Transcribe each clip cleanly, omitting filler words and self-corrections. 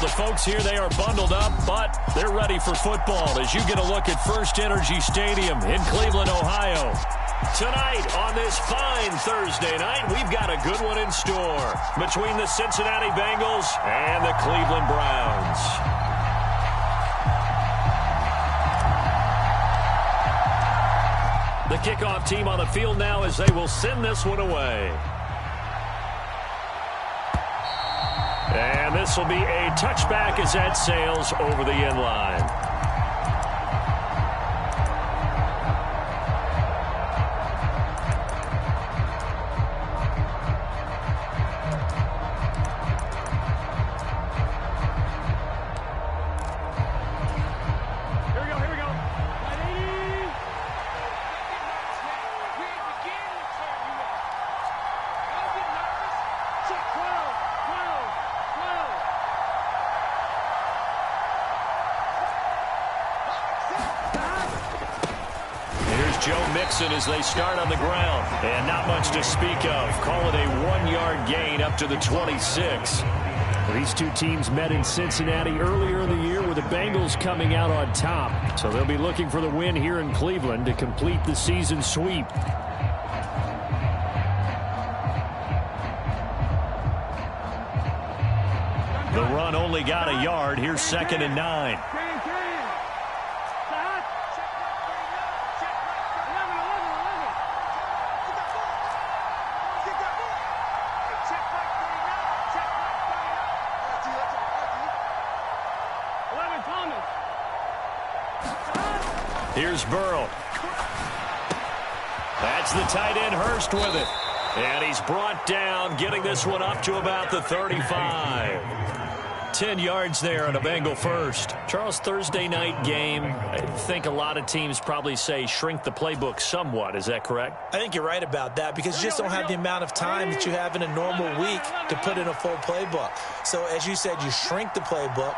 The folks here, they are bundled up, but they're ready for football as you get a look at First Energy Stadium in Cleveland, Ohio. Tonight on this fine Thursday night, we've got a good one in store between the Cincinnati Bengals and the Cleveland Browns. The kickoff team on the field now as they will send this one away. And this will be a touchback as that sails over the end line. Joe Mixon as they start on the ground. And not much to speak of. Call it a 1-yard gain up to the 26. These two teams met in Cincinnati earlier in the year with the Bengals coming out on top. So they'll be looking for the win here in Cleveland to complete the season sweep. The run only got a yard. Here's 2nd and 9. Here's Burrow. That's the tight end Hurst with it. And he's brought down, getting this one up to about the 35. 10 yards there on a Bengal first. Charles, Thursday night game, I think a lot of teams probably say shrink the playbook somewhat. Is that correct? I think you're right about that because you just don't have the amount of time that you have in a normal week to put in a full playbook. So as you said, you shrink the playbook.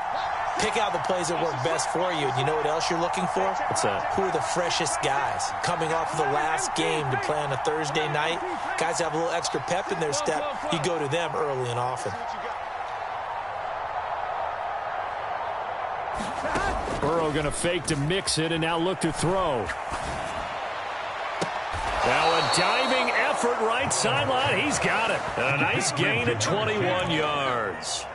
Pick out the plays that work best for you. And you know what else you're looking for? What's that? Who are the freshest guys coming off of the last game to play on a Thursday night? Guys have a little extra pep in their step. You go to them early and often. Burrow going to fake to mix it and now look to throw. Now a diving effort right sideline. He's got it. And a nice gain at 21 yards.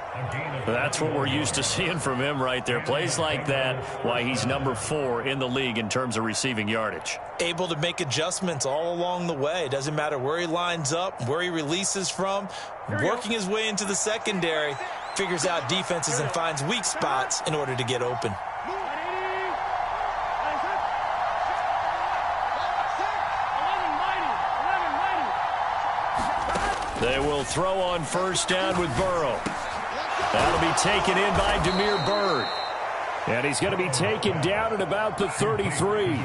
That's what we're used to seeing from him right there. Plays like that, why he's number 4 in the league in terms of receiving yardage. Able to make adjustments all along the way. Doesn't matter where he lines up, where he releases from. Working his way into the secondary, figures out defenses and finds weak spots in order to get open. They will throw on first down with Burrow. That'll be taken in by Damiere Byrd. And he's going to be taken down at about the 33. Well,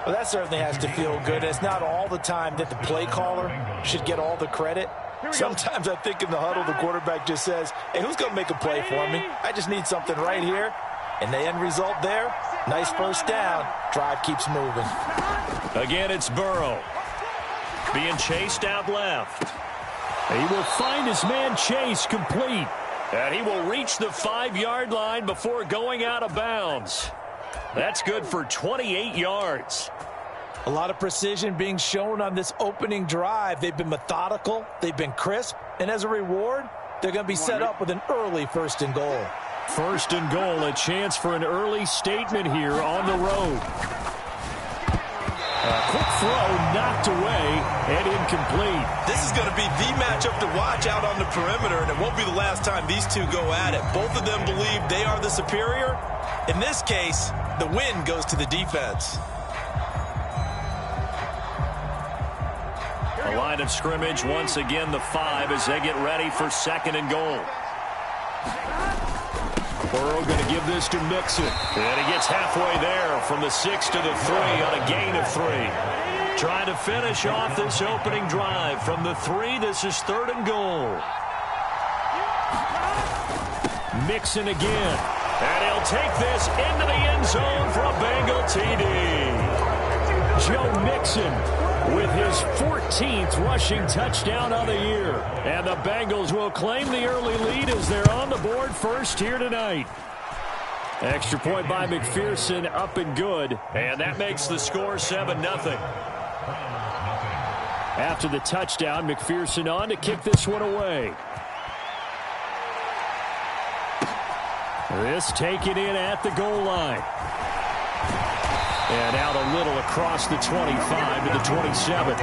that certainly has to feel good. It's not all the time that the play caller should get all the credit. Sometimes I think in the huddle, the quarterback just says, hey, who's going to make a play for me? I just need something right here. And the end result there, nice first down. Drive keeps moving. Again, it's Burrow. Being chased out left. He will find his man Chase complete. And he will reach the 5-yard line before going out of bounds. That's good for 28 yards. A lot of precision being shown on this opening drive. They've been methodical. They've been crisp. And as a reward, they're going to be set up with an early 1st and goal. 1st and goal, a chance for an early statement here on the road. A quick throw knocked away and incomplete. This is going to be the matchup to watch out on the perimeter, and it won't be the last time these two go at it. Both of them believe they are the superior. In this case, the win goes to the defense. A line of scrimmage, once again the 5 as they get ready for 2nd and goal. Burrow going to give this to Mixon. And he gets halfway there from the 6 to the 3 on a gain of 3. Trying to finish off this opening drive from the 3. This is 3rd and goal. Mixon again. And he'll take this into the end zone for a Bengal TD. Joe Mixon with his 14th rushing touchdown on the year. And the Bengals will claim the early lead as they're on the board first here tonight. Extra point by McPherson, up and good. And that makes the score 7-0. After the touchdown, McPherson on to kick this one away. This taken in at the goal line. And out a little across the 25 to the 27.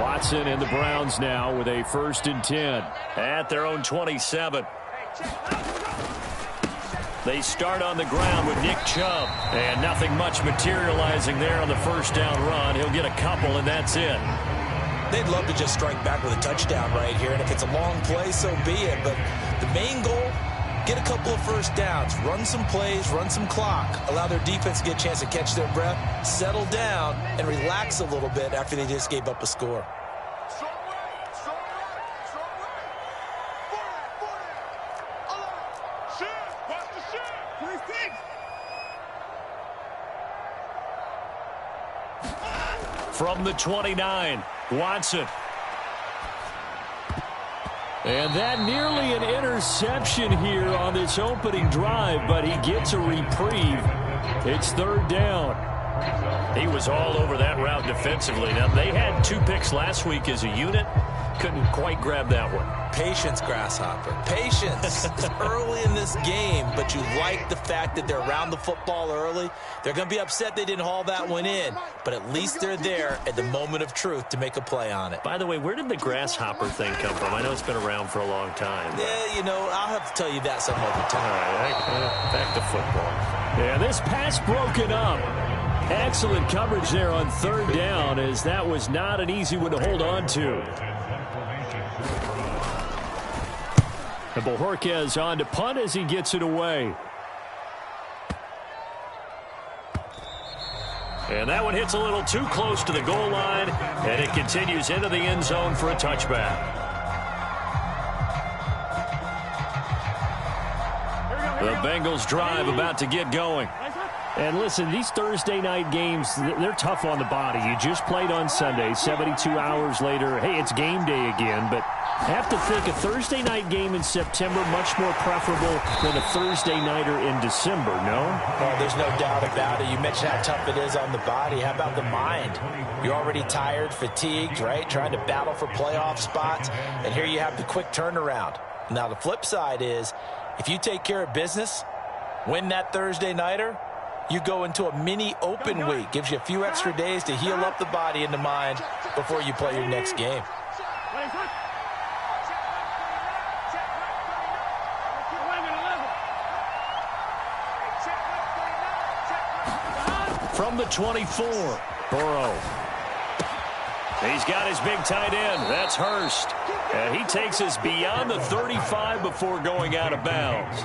Watson and the Browns now with a 1st and 10 at their own 27. They start on the ground with Nick Chubb. And nothing much materializing there on the first down run. He'll get a couple, and that's it. They'd love to just strike back with a touchdown right here. And if it's a long play, so be it. But the main goal, get a couple of first downs. Run some plays, run some clock. Allow their defense to get a chance to catch their breath, settle down, and relax a little bit after they just gave up a score. From the 29, Watson. And that nearly an interception here on this opening drive, but he gets a reprieve. It's 3rd down. He was all over that route defensively. Now, they had 2 picks last week as a unit. Couldn't quite grab that one. Patience, Grasshopper. Patience. It's early in this game, but you like the fact that they're around the football early. They're going to be upset they didn't haul that one in, but at least they're there at the moment of truth to make a play on it. By the way, where did the Grasshopper thing come from? I know it's been around for a long time. Yeah, you know, I'll have to tell you that some other time. All right, back to football. Yeah, this pass broken up. Excellent coverage there on 3rd down, as that was not an easy one to hold on to. And Bojorquez on to punt as he gets it away. And that one hits a little too close to the goal line, and it continues into the end zone for a touchback. The Bengals drive about to get going. And listen, these Thursday night games, they're tough on the body. You just played on Sunday, 72 hours later. Hey, it's game day again, but I have to think a Thursday night game in September much more preferable than a Thursday nighter in December, no? Well, there's no doubt about it. You mentioned how tough it is on the body. How about the mind? You're already tired, fatigued, right? Trying to battle for playoff spots. And here you have the quick turnaround. Now, the flip side is, if you take care of business, win that Thursday nighter, you go into a mini open week. Gives you a few extra days to heal up the body and the mind before you play your next game. From the 24, Burrow. He's got his big tight end. That's Hurst. And he takes us beyond the 35 before going out of bounds.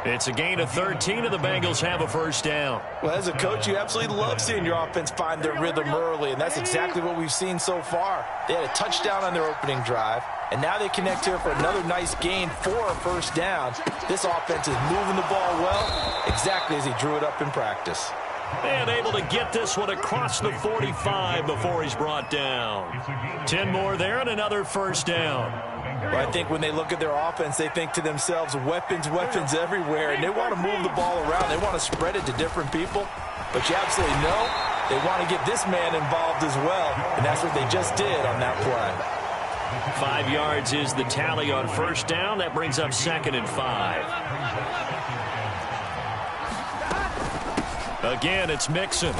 It's a gain of 13, and the Bengals have a 1st down. Well, as a coach, you absolutely love seeing your offense find their rhythm early, and that's exactly what we've seen so far. They had a touchdown on their opening drive, and now they connect here for another nice gain for a 1st down. This offense is moving the ball well, exactly as he drew it up in practice. And able to get this one across the 45 before he's brought down. 10 more there and another 1st down. Well, I think when they look at their offense, they think to themselves, weapons, weapons everywhere, and they want to move the ball around. They want to spread it to different people, but you absolutely know they want to get this man involved as well, and that's what they just did on that play. 5 yards is the tally on 1st down. That brings up 2nd and 5. Again, it's Mixon.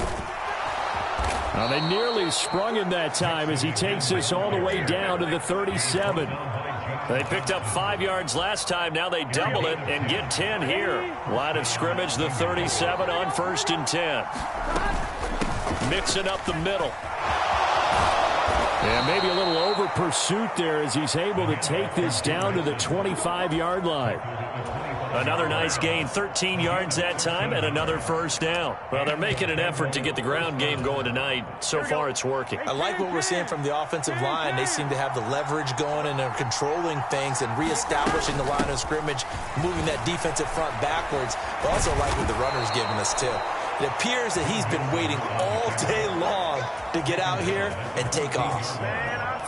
Now, they nearly sprung him that time as he takes this all the way down to the 37. They picked up 5 yards last time. Now they double it and get 10 here. Line of scrimmage, the 37 on 1st and 10. Mixon up the middle. And maybe a little over pursuit there as he's able to take this down to the 25-yard line. Another nice gain, 13 yards that time, and another first down. Well, they're making an effort to get the ground game going tonight. So far, it's working. I like what we're seeing from the offensive line. They seem to have the leverage going, and they're controlling things and reestablishing the line of scrimmage, moving that defensive front backwards. But also like what the runner's giving us, too. It appears that he's been waiting all day long to get out here and take off.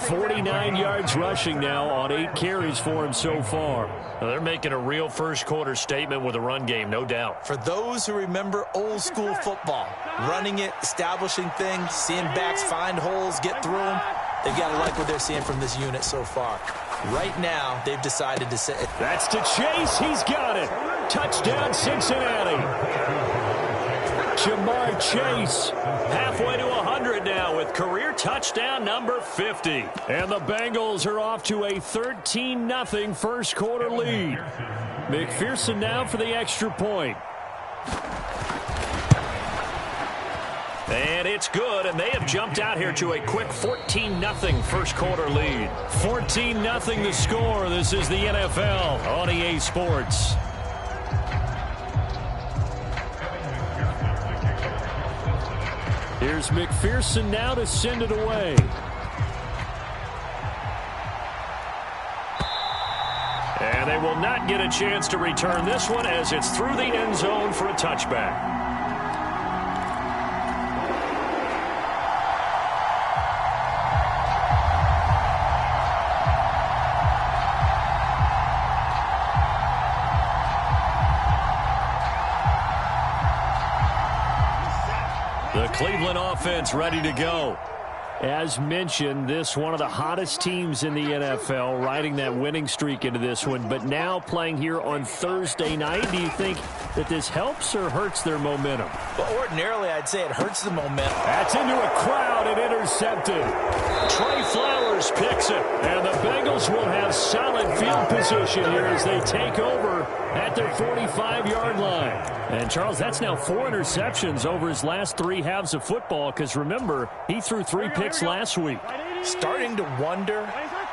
49 yards rushing now on 8 carries for him so far. Well, they're making a real first-quarter statement with a run game, no doubt. For those who remember old-school football, running it, establishing things, seeing backs find holes, get through them, they've got to like what they're seeing from this unit so far. Right now, they've decided to say... That's to Chase. He's got it. Touchdown, Cincinnati. Jamar Chase halfway to 100 now with career touchdown number 50. And the Bengals are off to a 13-0 first quarter lead. McPherson now for the extra point. And it's good, and they have jumped out here to a quick 14-0 first quarter lead. 14-0 the score. This is the NFL on EA Sports. Here's McPherson now to send it away. And they will not get a chance to return this one as it's through the end zone for a touchback. The Cleveland offense ready to go. As mentioned, this one of the hottest teams in the NFL, riding that winning streak into this one, but now playing here on Thursday night. Do you think that this helps or hurts their momentum? Well, ordinarily, I'd say it hurts the momentum. That's into a crowd and intercepted. Trey Flowers picks it, and the Bengals will have solid field position here as they take over at their 45-yard line. And, Charles, that's now 4 interceptions over his last 3 halves of football because, remember, he threw 3 picks last week. Starting to wonder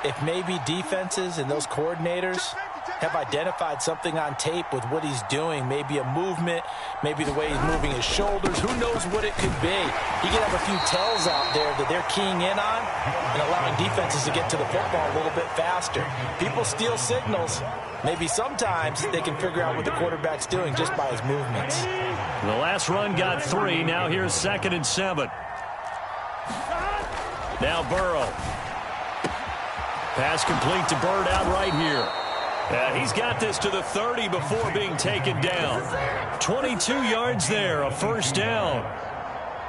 if maybe defenses and those coordinators have identified something on tape with what he's doing. Maybe a movement, maybe the way he's moving his shoulders. Who knows what it could be? He could have a few tells out there that they're keying in on and allowing defenses to get to the football a little bit faster. People steal signals. Maybe sometimes they can figure out what the quarterback's doing just by his movements. The last run got 3. Now here's 2nd and 7. Now Burrow. Pass complete to Bird out right here. He's got this to the 30 before being taken down. 22 yards there, a first down.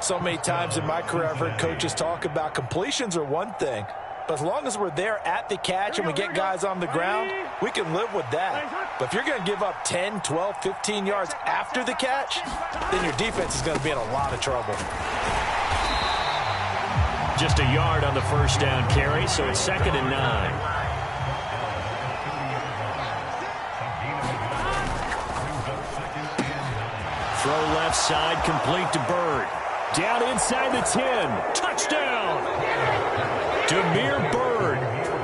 So many times in my career I've heard coaches talk about completions are one thing. But as long as we're there at the catch and we get guys on the ground, we can live with that. But if you're going to give up 10, 12, 15 yards after the catch, then your defense is going to be in a lot of trouble. Just a yard on the first down carry, so it's 2nd and 9. Throw left side, complete to Bird. Down inside the 10. Touchdown! Damiere Byrd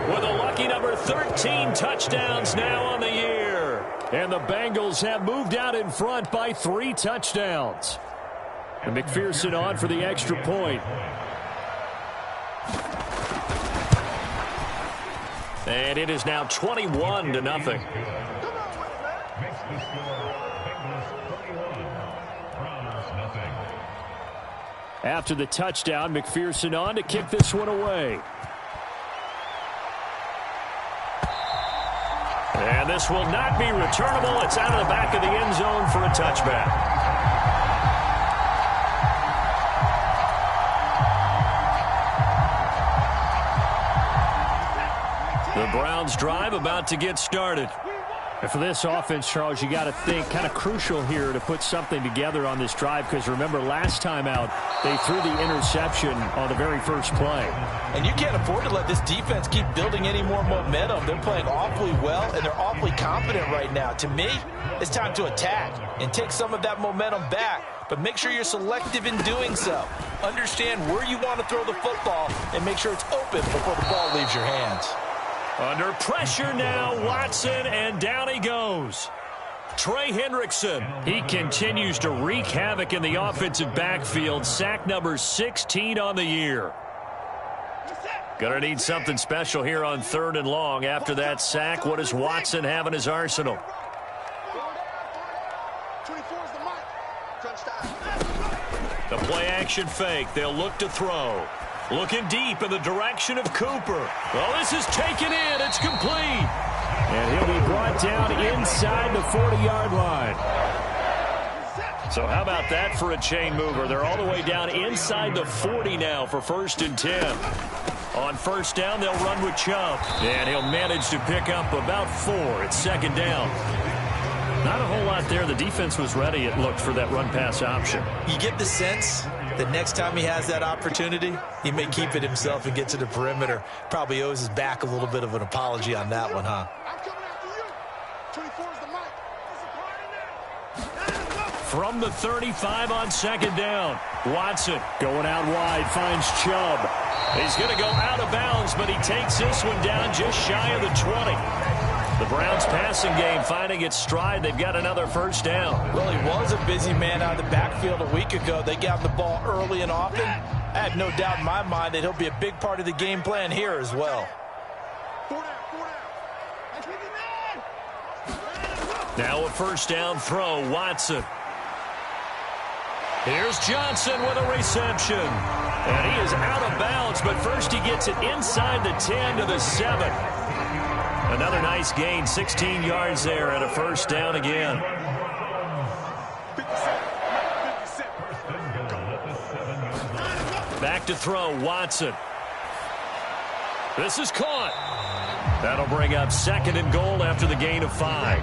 with a lucky number 13 touchdowns now on the year. And the Bengals have moved out in front by 3 touchdowns. And McPherson on for the extra point. And it is now 21-0. After the touchdown, McPherson on to kick this one away. And this will not be returnable. It's out of the back of the end zone for a touchback. The Browns drive about to get started. And for this offense, Charles, you got to think kind of crucial here to put something together on this drive, because remember last time out they threw the interception on the very first play. And you can't afford to let this defense keep building any more momentum. They're playing awfully well, and they're awfully confident right now. To me, it's time to attack and take some of that momentum back, but make sure you're selective in doing so. Understand where you want to throw the football and make sure it's open before the ball leaves your hands. Under pressure now, Watson, and down he goes. Trey Hendrickson, he continues to wreak havoc in the offensive backfield. Sack number 16 on the year. Gonna need something special here on 3rd and long. After that sack, what does Watson have in his arsenal? The play action fake. They'll look to throw. Looking deep in the direction of Cooper. Well, this is taken in. It's complete. And he'll be brought down inside the 40-yard line. So how about that for a chain mover? They're all the way down inside the 40 now for 1st and 10. On 1st down, they'll run with Chubb. And he'll manage to pick up about 4. It's 2nd down. Not a whole lot there. The defense was ready, it looked, for that run-pass option. You get the sense that next time he has that opportunity, he may keep it himself and get to the perimeter. Probably owes his back a little bit of an apology on that one, huh? From the 35 on 2nd down. Watson going out wide, finds Chubb. He's going to go out of bounds, but he takes this one down just shy of the 20. The Browns passing game finding its stride. They've got another 1st down. Well, he was a busy man out of the backfield a week ago. They got the ball early and often. I have no doubt in my mind that he'll be a big part of the game plan here as well. Now a 1st down throw, Watson. Here's Johnson with a reception. And he is out of bounds, but first he gets it inside the 10 to the 7. Another nice gain, 16 yards there, and a 1st down again. Back to throw, Watson. This is caught. That'll bring up 2nd and goal after the gain of 5.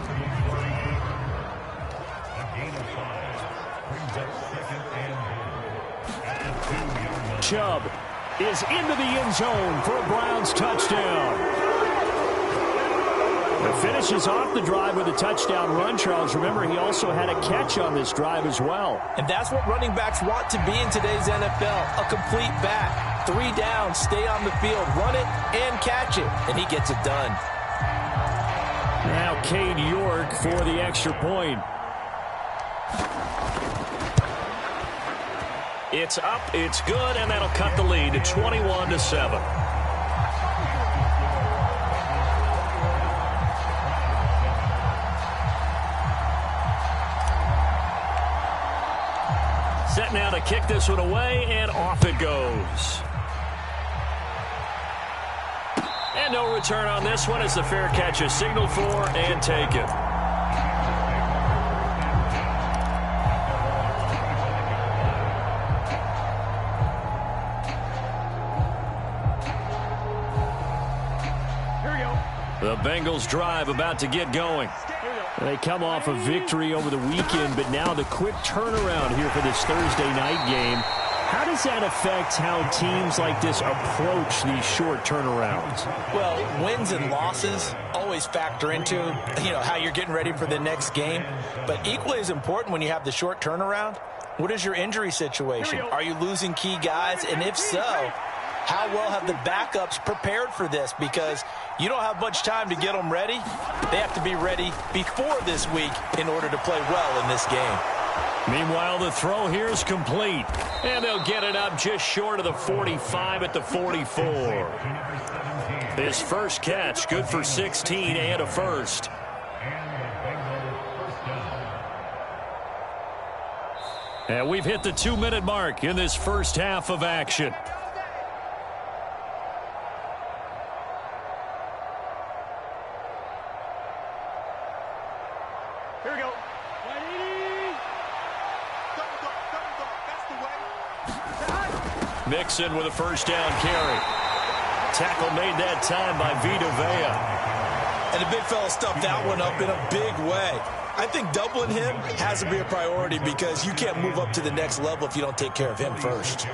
Chubb is into the end zone for a Browns touchdown. It finishes off the drive with a touchdown run, Charles. Remember, he also had a catch on this drive as well. And that's what running backs want to be in today's NFL, a complete back. 3 down, stay on the field, run it, and catch it. And he gets it done. Now Cade York for the extra point. It's up, it's good, and that'll cut the lead to 21-7. Set now to kick this one away, and off it goes. And no return on this one as the fair catch is signaled for and taken. The Bengals drive about to get going. They come off a victory over the weekend, but now the quick turnaround here for this Thursday night game. How does that affect how teams like this approach these short turnarounds? Well, wins and losses always factor into, how you're getting ready for the next game. But equally as important when you have the short turnaround, what is your injury situation? Are you losing key guys? And if so, how well have the backups prepared for this? Because you don't have much time to get them ready. They have to be ready before this week in order to play well in this game. Meanwhile, the throw here is complete. And they'll get it up just short of the 45 at the 44. His first catch, good for 16 and a 1st. And we've hit the 2-minute mark in this first half of action. Mixon with a 1st down carry. Tackle made that time by Vita Vea. And the big fella stuffed that one up in a big way. I think doubling him has to be a priority because you can't move up to the next level if you don't take care of him first.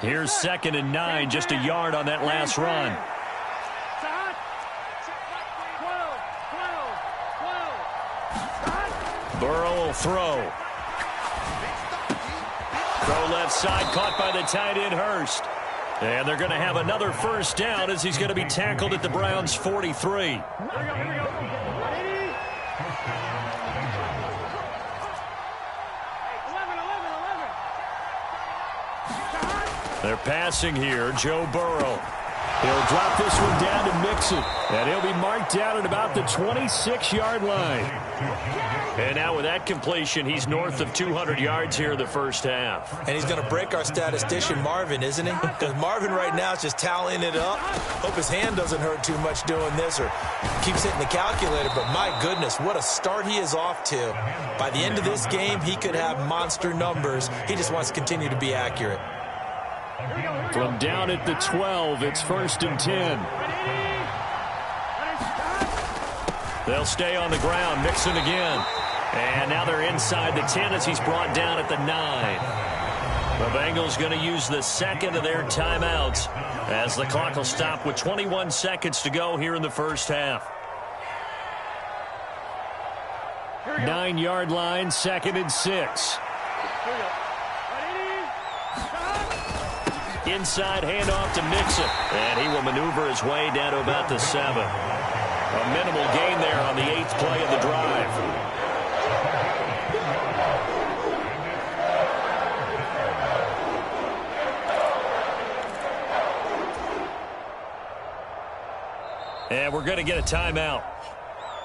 Here's 2nd and 9, just a yard on that last run. Burrow will throw. Throw left side, caught by the tight end Hurst. And they're going to have another first down as he's going to be tackled at the Browns' 43. They're passing here, Joe Burrow. He'll drop this one down to Mixon, and he'll be marked down at about the 26-yard line. And now with that completion, he's north of 200 yards here in the first half. And he's going to break our statistician Marvin, isn't he? Because Marvin right now is just tallying it up. Hope his hand doesn't hurt too much doing this or keeps hitting the calculator. But my goodness, what a start he is off to. By the end of this game, he could have monster numbers. He just wants to continue to be accurate. From down at the 12, it's 1st and 10. They'll stay on the ground. Mixon again. And now they're inside the 10 as he's brought down at the 9. The Bengals going to use the second of their timeouts as the clock will stop with 21 seconds to go here in the first half. 9-yard line, 2nd and 6. Inside handoff to Mixon, and he will maneuver his way down to about the 7. A minimal gain there on the 8th play of the drive. And we're going to get a timeout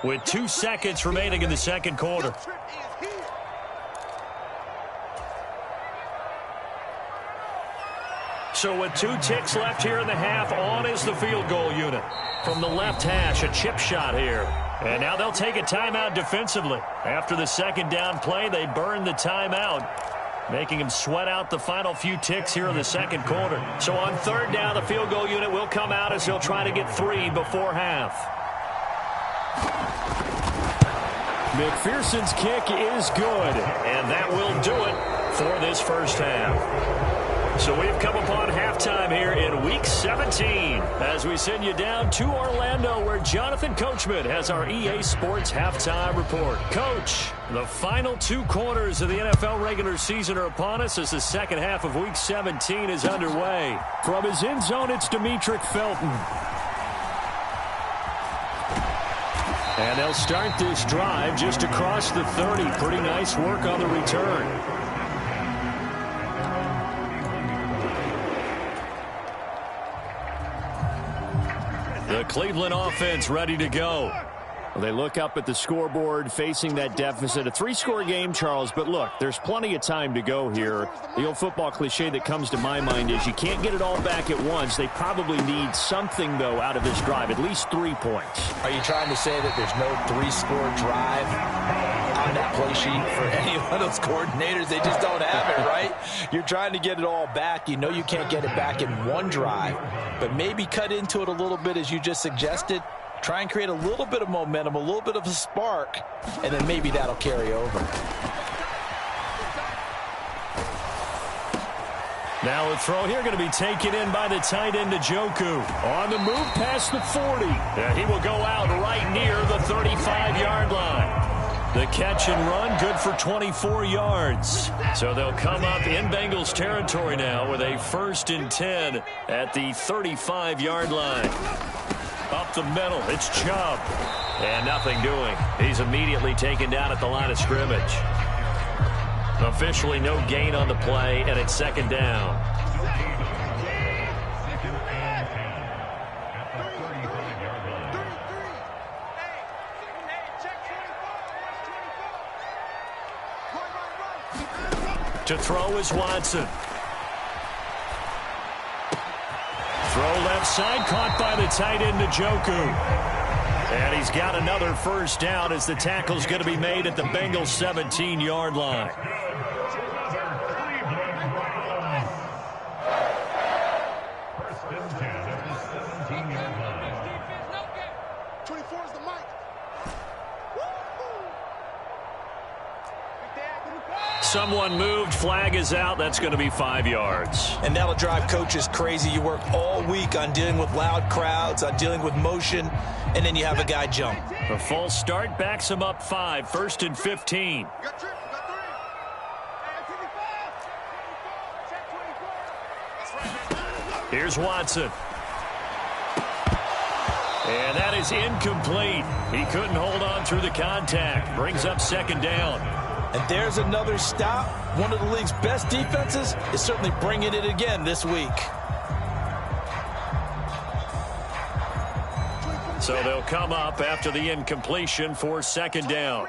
with 2 seconds remaining in the second quarter. So with 2 ticks left here in the half, on is the field goal unit. From the left hash, a chip shot here. And now they'll take a timeout defensively. After the second down play, they burn the timeout, making him sweat out the final few ticks here in the second quarter. So on 3rd down, the field goal unit will come out as he'll try to get 3 before half. McPherson's kick is good, and that will do it for this first half. So we've come upon halftime here in Week 17 as we send you down to Orlando where Jonathan Coachman has our EA Sports Halftime Report. Coach, the final 2 quarters of the NFL regular season are upon us as the second half of Week 17 is underway. From his end zone, it's Demetric Felton. And they'll start this drive just across the 30. Pretty nice work on the return. The Cleveland offense ready to go. Well, they look up at the scoreboard facing that deficit. A 3-score game, Charles, but look, there's plenty of time to go here. The old football cliche that comes to my mind is you can't get it all back at once. They probably need something, though, out of this drive, at least 3 points. Are you trying to say that there's no 3-score drive on that play sheet for any one of those coordinators? They just don't have it, right? You're trying to get it all back. You know you can't get it back in one drive, but maybe cut into it a little bit as you just suggested. Try and create a little bit of momentum, a little bit of a spark, and then maybe that'll carry over. Now a throw here going to be taken in by the tight end Njoku. On the move past the 40. He will go out right near the 35-yard line. The catch and run good for 24 yards. So they'll come up in Bengals territory now with a 1st and 10 at the 35-yard line. Up the middle, it's Chubb. And nothing doing. He's immediately taken down at the line of scrimmage. Officially no gain on the play, and it's 2nd down. To throw is Watson. Throw left side, caught by the tight end Njoku. And he's got another first down as the tackle's going to be made at the Bengals 17-yard line. someone moved. Flag is out. That's going to be 5 yards. And that'll drive coaches crazy. You work all week on dealing with loud crowds, on dealing with motion, and then you have a guy jump. The false start backs him up 5, 1st and 15. Here's Watson. And that is incomplete. He couldn't hold on through the contact. Brings up 2nd down. And there's another stop. One of the league's best defenses is certainly bringing it again this week. So they'll come up after the incompletion for 2nd down.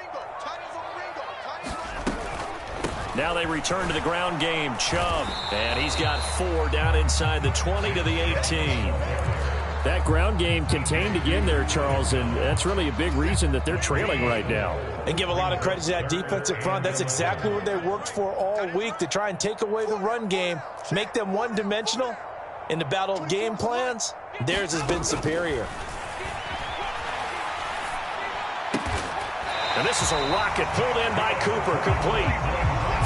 Now they return to the ground game. Chubb. And he's got 4 down inside the 20 to the 18. That ground game contained again there, Charles, and that's really a big reason that they're trailing right now. And give a lot of credit to that defensive front. That's exactly what they worked for all week, to try and take away the run game, make them one-dimensional. In the battle of game plans, theirs has been superior. And this is a rocket pulled in by Cooper, complete.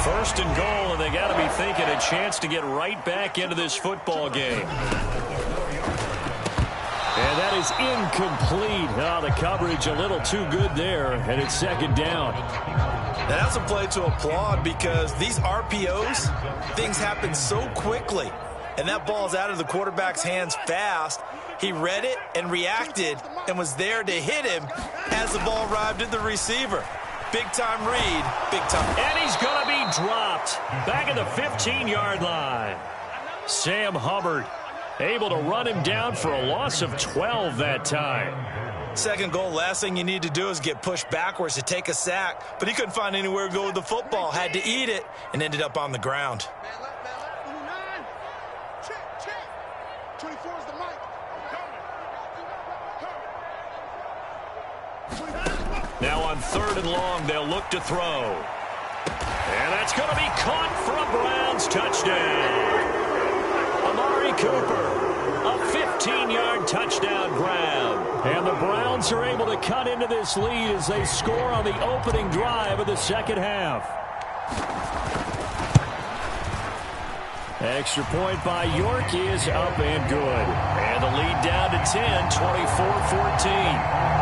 1st and goal, and they got to be thinking a chance to get right back into this football game. And that is incomplete. Oh, the coverage a little too good there, and it's 2nd down. Now, that's a play to applaud, because these RPOs, things happen so quickly. And that ball's out of the quarterback's hands fast. He read it and reacted and was there to hit him as the ball arrived at the receiver. Big-time read, big-time. And he's going to be dropped back at the 15-yard line. Sam Hubbard able to run him down for a loss of 12 that time. 2nd goal, last thing you need to do is get pushed backwards to take a sack. But he couldn't find anywhere to go with the football. Had to eat it and ended up on the ground. Now on 3rd and long, they'll look to throw. And that's going to be caught for a Browns touchdown. Amari Cooper, a 15-yard touchdown grab. And the Browns are able to cut into this lead as they score on the opening drive of the 2nd half. Extra point by York is up and good. And the lead down to 10, 24-14.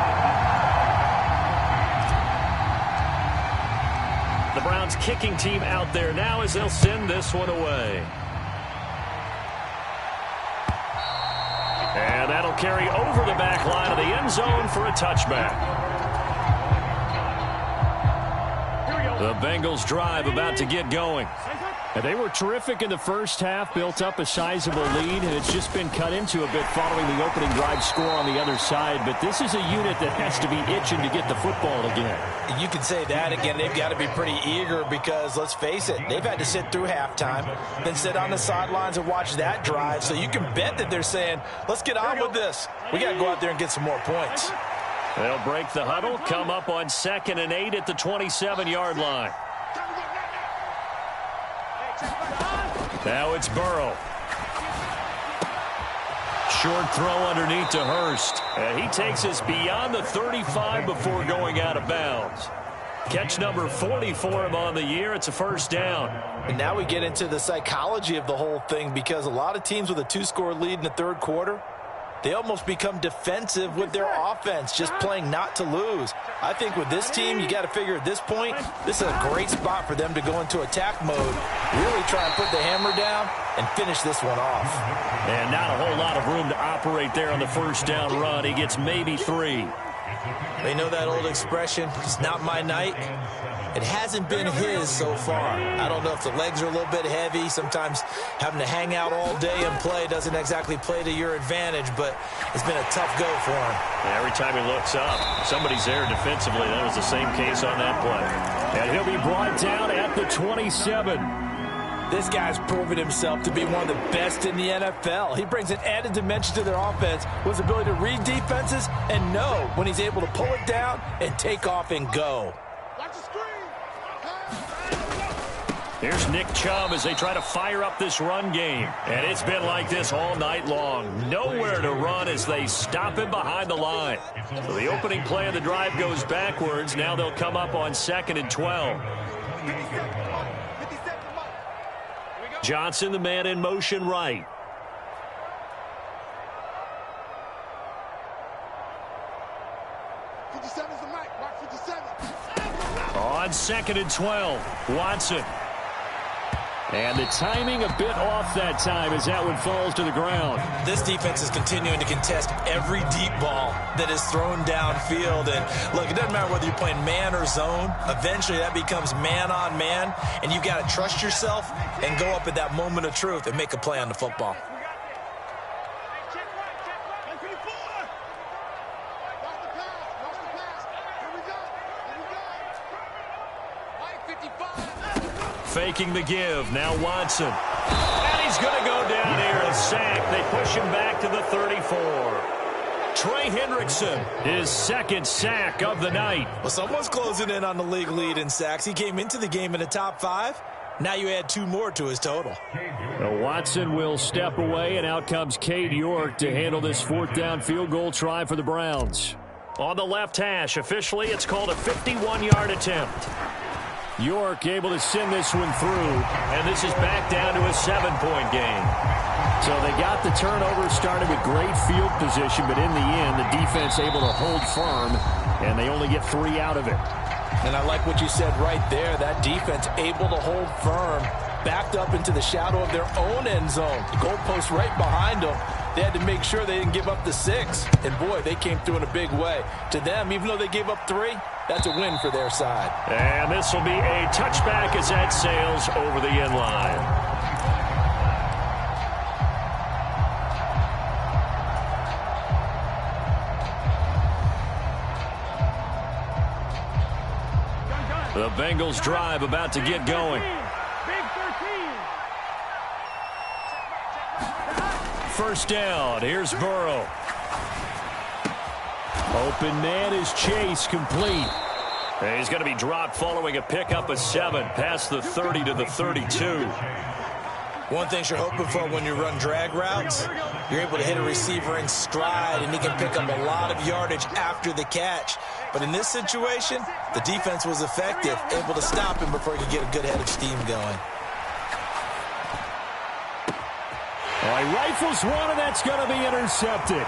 The Browns kicking team out there now as they'll send this one away. And that'll carry over the back line of the end zone for a touchback. The Bengals drive about to get going. And they were terrific in the first half, built up a sizable lead, and it's just been cut into a bit following the opening drive score on the other side. But this is a unit that has to be itching to get the football again. You can say that again. They've got to be pretty eager because, let's face it, they've had to sit through halftime, then sit on the sidelines and watch that drive. So you can bet that they're saying, let's get on with this. We got to go out there and get some more points. They'll break the huddle, come up on 2nd and 8 at the 27-yard line. Now it's Burrow. Short throw underneath to Hurst. And he takes us beyond the 35 before going out of bounds. Catch number 40 for him on the year. It's a 1st down. And now we get into the psychology of the whole thing, because a lot of teams with a 2-score lead in the 3rd quarter, they almost become defensive with their offense, just playing not to lose. I think with this team, you got to figure at this point, this is a great spot for them to go into attack mode, really try and put the hammer down and finish this one off. And not a whole lot of room to operate there on the 1st down run. He gets maybe 3. They know that old expression, it's not my night. It hasn't been his so far. I don't know if the legs are a little bit heavy. Sometimes having to hang out all day and play doesn't exactly play to your advantage, but it's been a tough go for him. Yeah, every time he looks up, somebody's there defensively. That was the same case on that play. And he'll be brought down at the 27. This guy's proven himself to be one of the best in the NFL. He brings an added dimension to their offense with his ability to read defenses and know when he's able to pull it down and take off and go. Here's Nick Chubb as they try to fire up this run game. And it's been like this all night long. Nowhere to run as they stop him behind the line. So the opening play of the drive goes backwards. Now they'll come up on 2nd and 12. Johnson, the man in motion right. On 2nd and 12, Watson. And the timing a bit off that time as that one falls to the ground. This defense is continuing to contest every deep ball that is thrown downfield. And look, it doesn't matter whether you're playing man or zone. Eventually that becomes man on man. And you've got to trust yourself and go up at that moment of truth and make a play on the football. Faking the give. Now Watson. And he's going to go down here. A sack. They push him back to the 34. Trey Hendrickson, his 2nd sack of the night. Well, someone's closing in on the league lead in sacks. He came into the game in the top 5. Now you add 2 more to his total. Now Watson will step away, and out comes Cade York to handle this 4th down field goal try for the Browns. On the left hash, officially it's called a 51-yard attempt. York able to send this one through, and this is back down to a 7-point game. So they got the turnover started with great field position, but in the end, the defense able to hold firm, and they only get 3 out of it. And I like what you said right there. That defense able to hold firm, backed up into the shadow of their own end zone. The goalpost right behind them. They had to make sure they didn't give up the 6. And, boy, they came through in a big way. To them, even though they gave up 3, that's a win for their side. And this will be a touchback as that sails over the end line. The Bengals drive about to get going. First down. Here's Burrow. Open man is Chase, complete. And he's going to be dropped following a pickup of 7 past the 30 to the 32. One thing you're hoping for when you run drag routes, you're able to hit a receiver in stride, and he can pick up a lot of yardage after the catch. But in this situation, the defense was effective, able to stop him before he could get a good head of steam going. He rifles one, and that's going to be intercepted.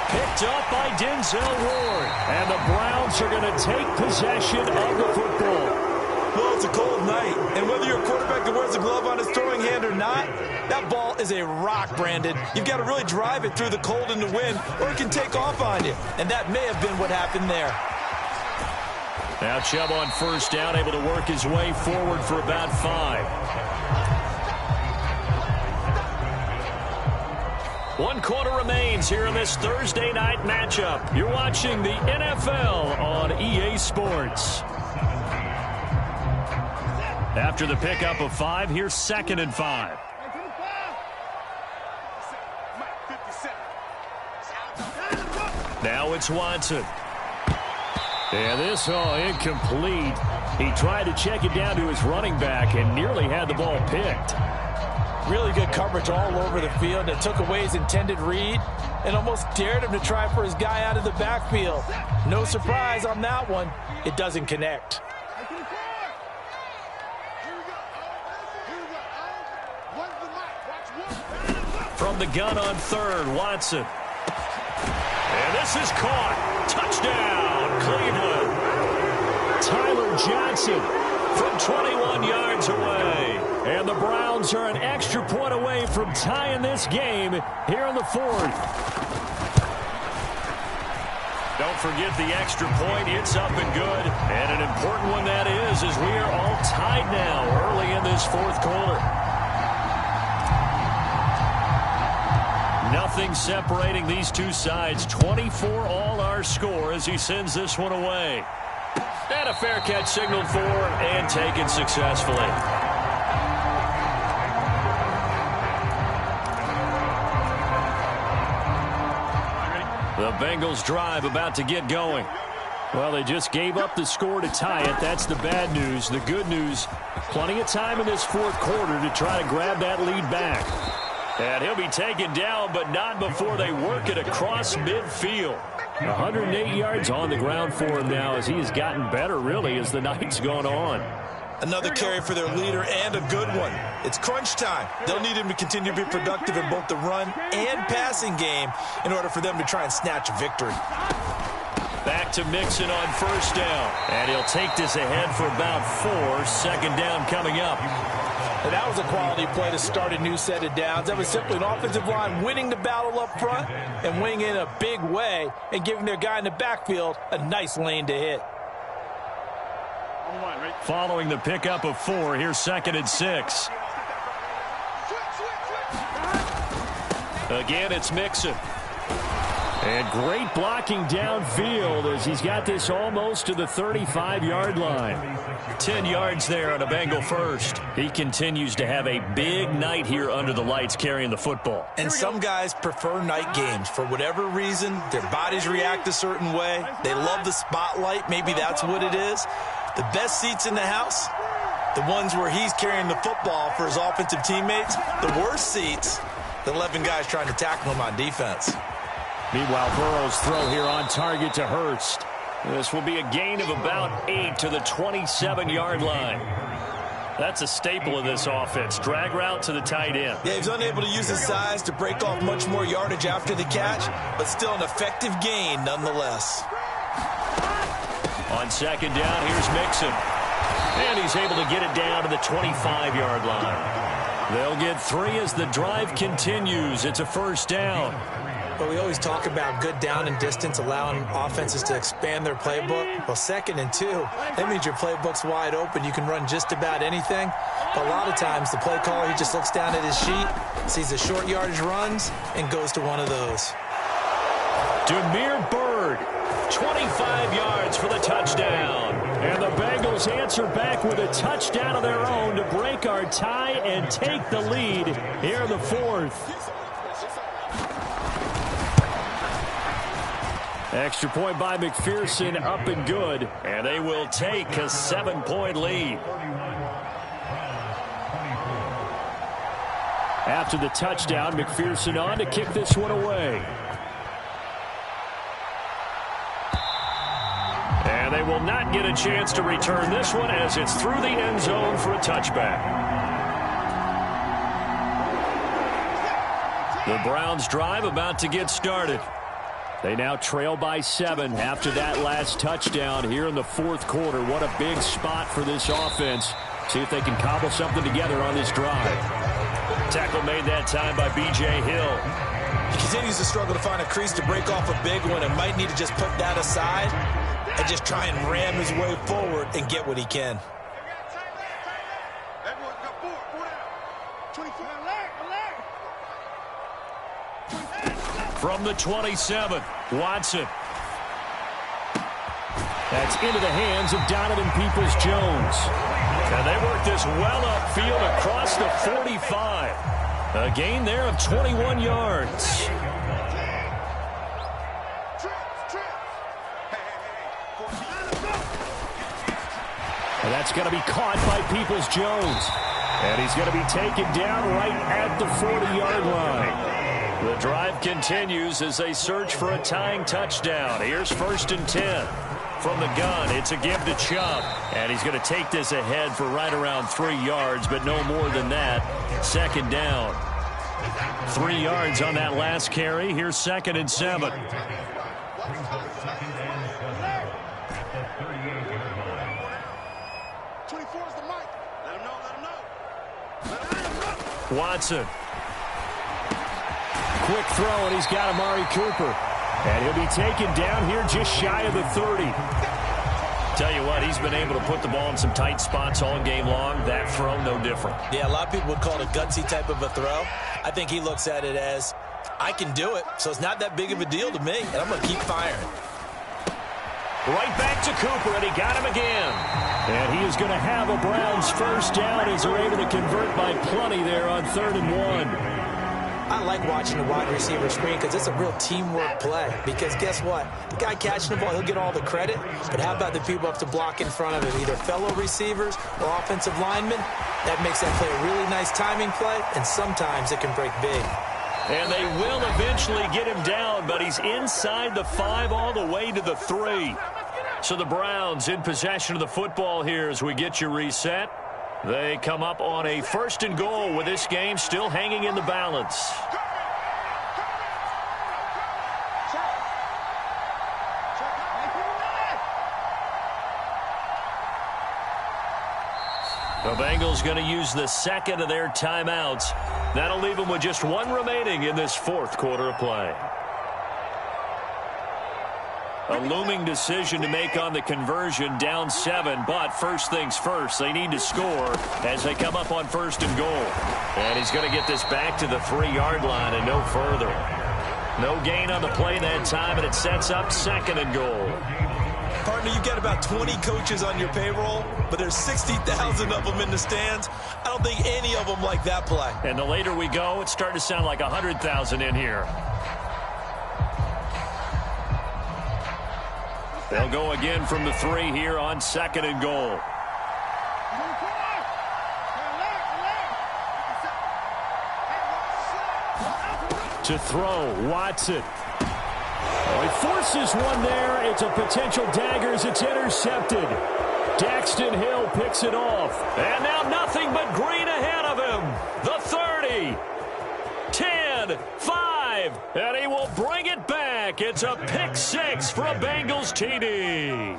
Picked up by Denzel Ward. And the Browns are going to take possession of the football. Well, it's a cold night, and whether you're a quarterback that wears a glove on his throwing hand or not, that ball is a rock, Brandon. You've got to really drive it through the cold and the wind, or it can take off on you. And that may have been what happened there. Now Chubb on first down, able to work his way forward for about 5. 1 quarter remains here in this Thursday night matchup. You're watching the NFL on EA Sports. After the pickup of 5, here's 2nd and 5. Now it's Watson. And this incomplete. He tried to check it down to his running back and nearly had the ball picked. Really good coverage all over the field. It took away his intended read and almost dared him to try for his guy out of the backfield. No surprise on that one. It doesn't connect. From the gun on 3rd, Watson. And this is caught. Touchdown, Cleveland. Tyler Johnson from 21 yards away. And the Browns are an extra point away from tying this game here in the 4th. Don't forget the extra point. It's up and good. And an important one that is, as we are all tied now early in this 4th quarter. Nothing separating these two sides. 24 all our score as he sends this one away. And a fair catch signaled for and taken successfully. The Bengals drive about to get going. Well, they just gave up the score to tie it. That's the bad news. The good news, plenty of time in this 4th quarter to try to grab that lead back. And he'll be taken down, but not before they work it across midfield. 108 yards on the ground for him now as he has gotten better, really, as the night's gone on. Another carry for their leader and a good one. It's crunch time. They'll need him to continue to be productive in both the run and passing game in order for them to try and snatch a victory. Back to Mixon on first down. And he'll take this ahead for about 4. Second down coming up. And that was a quality play to start a new set of downs. That was simply an offensive line winning the battle up front and winning in a big way and giving their guy in the backfield a nice lane to hit. Following the pickup of 4, here's 2nd and 6. Again, it's Mixon. And great blocking downfield as he's got this almost to the 35-yard line. 10 yards there on a Bengal first. He continues to have a big night here under the lights carrying the football. And some guys prefer night games. For whatever reason, their bodies react a certain way. They love the spotlight. Maybe that's what it is. The best seats in the house, the ones where he's carrying the football for his offensive teammates. The worst seats, the 11 guys trying to tackle him on defense. Meanwhile, Burrow's throw here on target to Hurst. This will be a gain of about 8 to the 27-yard line. That's a staple of this offense. Drag route to the tight end. Yeah, he's unable to use his size to break off much more yardage after the catch, but still an effective gain nonetheless. On second down, here's Mixon. And he's able to get it down to the 25-yard line. They'll get 3 as the drive continues. It's a first down. But we always talk about good down and distance, allowing offenses to expand their playbook. Well, 2nd and 2, that means your playbook's wide open. You can run just about anything. But a lot of times, the play caller, he just looks down at his sheet, sees the short yardage runs, and goes to one of those. Damiere Byrd, 25 yards for the touchdown. And the Bengals answer back with a touchdown of their own to break our tie and take the lead here in the 4th. Extra point by McPherson, up and good. And they will take a 7-point lead. After the touchdown, McPherson on to kick this one away. And they will not get a chance to return this one as it's through the end zone for a touchback. The Browns drive about to get started. They now trail by 7 after that last touchdown here in the 4th quarter. What a big spot for this offense. See if they can cobble something together on this drive. Tackle made that time by B.J. Hill. He continues to struggle to find a crease to break off a big one and might need to just put that aside and just try and ram his way forward and get what he can. From the 27, Watson. That's into the hands of Donovan Peoples-Jones. And they work this well upfield across the 45. A gain there of 21 yards. And that's going to be caught by Peoples-Jones. And he's going to be taken down right at the 40-yard line. The drive continues as they search for a tying touchdown. Here's 1st and 10. From the gun, it's a give to Chubb. And he's going to take this ahead for right around 3 yards, but no more than that. 2nd down. 3 yards on that last carry. Here's 2nd and 7. Watson. Quick throw, and he's got Amari Cooper. And he'll be taken down here just shy of the 30. Tell you what, he's been able to put the ball in some tight spots all game long. That throw, no different. Yeah, a lot of people would call it a gutsy type of a throw. I think he looks at it as, I can do it, so it's not that big of a deal to me, and I'm going to keep firing. Right back to Cooper, and he got him again. And he is going to have a Browns first down as they're able to convert by plenty there on 3rd and 1. I like watching the wide receiver screen because it's a real teamwork play. Because guess what? The guy catching the ball, he'll get all the credit. But how about the people up to block in front of him? Either fellow receivers or offensive linemen. That makes that play a really nice timing play, and sometimes it can break big. And they will eventually get him down, but he's inside the 5 all the way to the 3. So the Browns in possession of the football here as we get you reset. They come up on a 1st and goal with this game still hanging in the balance. The Bengals going to use the second of their timeouts. That'll leave them with just one remaining in this 4th quarter of play. A looming decision to make on the conversion, down 7, but first things first, they need to score as they come up on 1st and goal. And he's going to get this back to the 3-yard line and no further. No gain on the play that time, and it sets up 2nd and goal. Partner, you've got about 20 coaches on your payroll, but there's 60,000 of them in the stands. I don't think any of them like that play. And the later we go, it's starting to sound like 100,000 in here. They'll go again from the 3 here on 2nd and goal. To throw, Watson. He forces one there. It's a potential dagger as it's intercepted. Daxton Hill picks it off. And now nothing but green ahead of him. The 30. 10, 5, and he will bring it back. It's a pick 6 for a Bengals TD.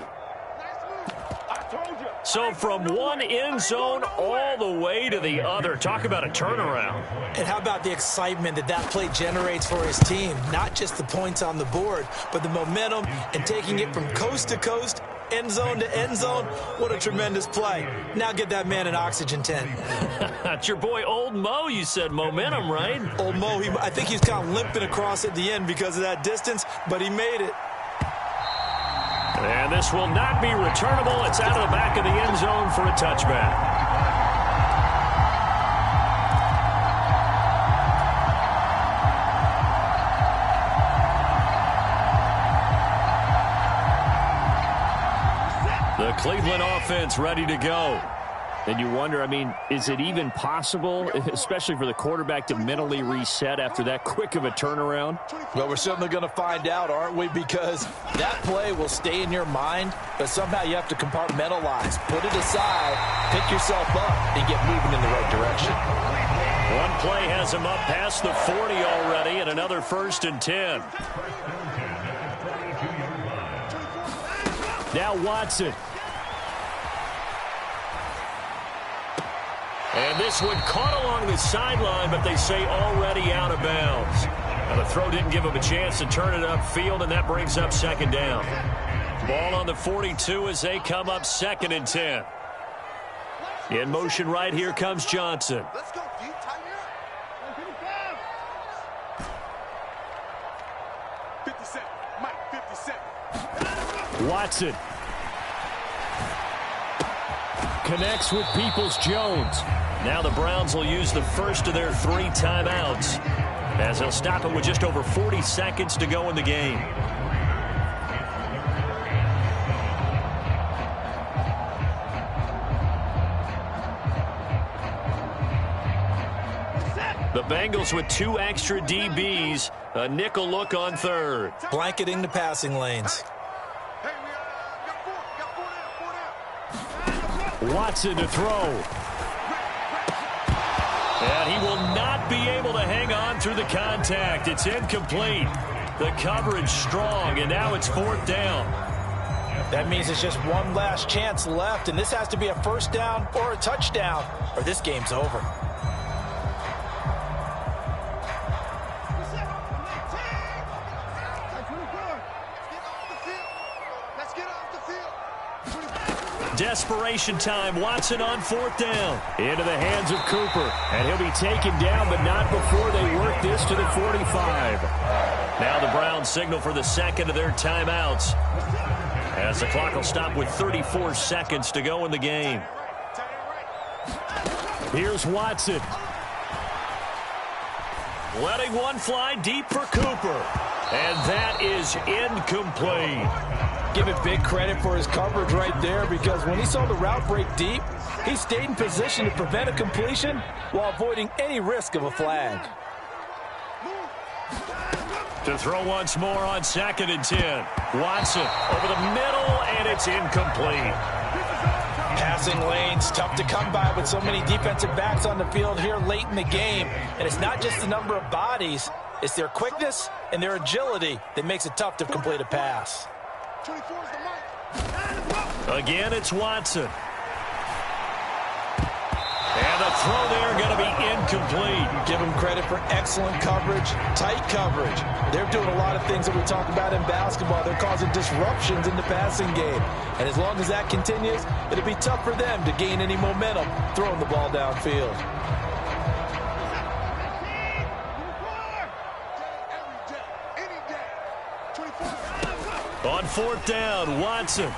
So from one end zone all the way to the other. Talk about a turnaround. And how about the excitement that that play generates for his team? Not just the points on the board, but the momentum and taking it from coast to coast, end zone to end zone. What a tremendous play. Now get that man an oxygen tent. That's your boy Old Mo. You said momentum, right? Old Mo, I think he's kind of limping across at the end because of that distance, but he made it. And this will not be returnable. It's out of the back of the end zone for a touchback. The Cleveland offense ready to go. And you wonder, I mean, is it even possible, especially for the quarterback, to mentally reset after that quick of a turnaround? Well, we're certainly going to find out, aren't we? Because that play will stay in your mind, but somehow you have to compartmentalize. Put it aside, pick yourself up, and get moving in the right direction. One play has him up past the 40 already, and another 1st and 10. Now Watson. And this one caught along the sideline, but they say already out of bounds. Now the throw didn't give him a chance to turn it upfield, and that brings up 2nd down. Ball on the 42 as they come up 2nd and 10. In motion right here comes Johnson. Let's go, dude. Tighten it up. 57. Mike, 57. Watson. Connects with Peoples-Jones. Now the Browns will use the first of their 3 timeouts as they'll stop it with just over 40 seconds to go in the game. The Bengals with 2 extra DBs, a nickel look on 3rd. Blanketing the passing lanes. Watson to throw. And he will not be able to hang on through the contact. It's incomplete. The coverage strong, and now it's 4th down. That means it's just one last chance left, and this has to be a 1st down or a touchdown, or this game's over. Desperation time. Watson on 4th down. Into the hands of Cooper. And he'll be taken down, but not before they work this to the 45. Now the Browns signal for the 2nd of their timeouts, as the clock will stop with 34 seconds to go in the game. Here's Watson. Letting one fly deep for Cooper. And that is incomplete. Give it big credit for his coverage right there, because when he saw the route break deep, he stayed in position to prevent a completion while avoiding any risk of a flag. To throw once more on 2nd and 10. Watson over the middle, and it's incomplete. Passing lanes, tough to come by with so many defensive backs on the field here late in the game. And it's not just the number of bodies, it's their quickness and their agility that makes it tough to complete a pass. Again, it's Watson. And the throw there going to be incomplete. Give them credit for excellent coverage, tight coverage. They're doing a lot of things that we talk about in basketball. They're causing disruptions in the passing game. And as long as that continues, it'll be tough for them to gain any momentum throwing the ball downfield. On 4th down, Watson.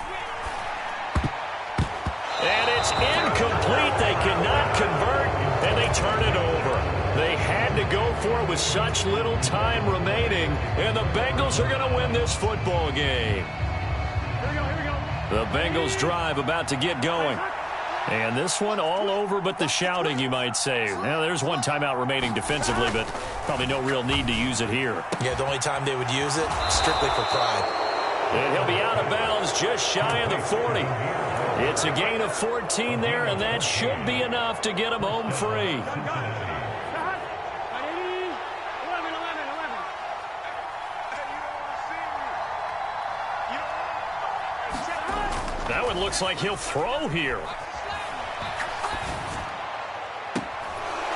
And it's incomplete. They cannot convert, and they turn it over. They had to go for it with such little time remaining, and the Bengals are going to win this football game. Here we go. The Bengals drive about to get going. And this one all over but the shouting, you might say. Now, there's one timeout remaining defensively, but probably no real need to use it here. Yeah, the only time they would use it, strictly for pride. And he'll be out of bounds just shy of the 40. It's a gain of 14 there, and that should be enough to get him home free. That one looks like he'll throw here.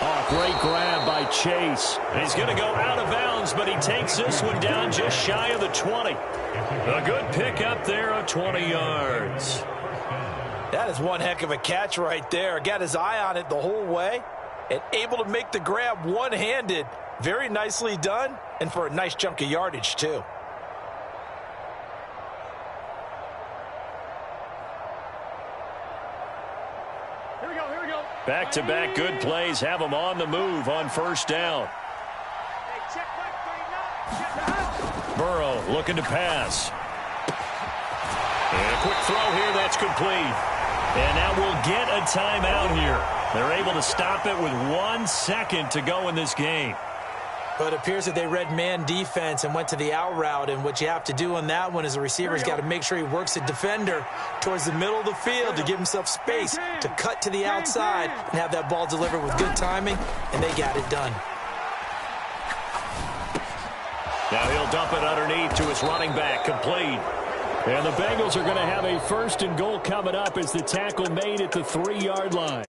Oh, great grab by Chase. He's going to go out of bounds, but he takes this one down just shy of the 20. A good pickup there of 20 yards. That is one heck of a catch right there. Got his eye on it the whole way and able to make the grab one-handed. Very nicely done, and for a nice chunk of yardage, too. Here we go. Back-to-back good plays have them on the move on 1st down. Burrow looking to pass. And a quick throw here that's complete. And now we'll get a timeout here. They're able to stop it with 1 second to go in this game. But it appears that they read man defense and went to the out route, and what you have to do on that one is the receiver's got to make sure he works the defender towards the middle of the field to give himself space to cut to the outside and have that ball delivered with good timing, and they got it done. Now he'll dump it underneath to his running back, complete. And the Bengals are going to have a 1st and goal coming up as the tackle made at the 3-yard line.